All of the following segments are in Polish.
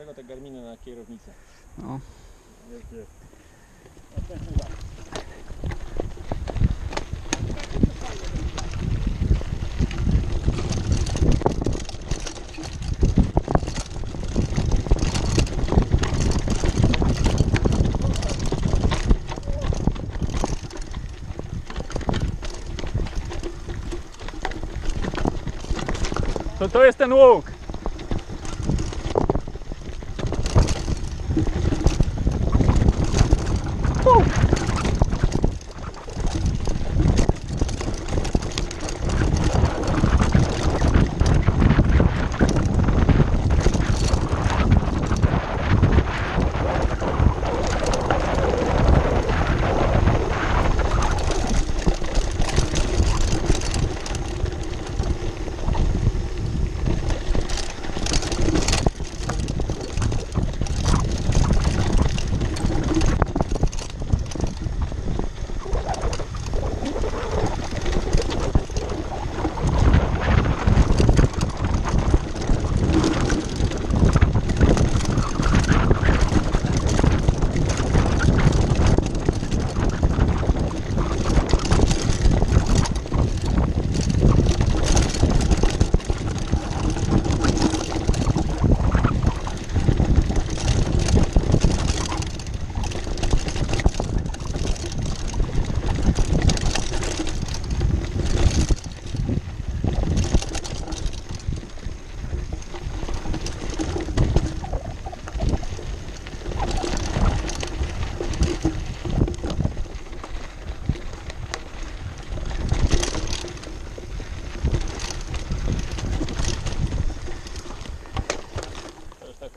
dlatego te Garminy na kierownicę. No. Jest. To jest ten łuk!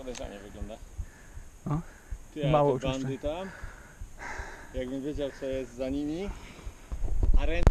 Podejrzanie wygląda. No. Ty, Mało te bandy tam, jakbym wiedział co jest za nimi, a ręce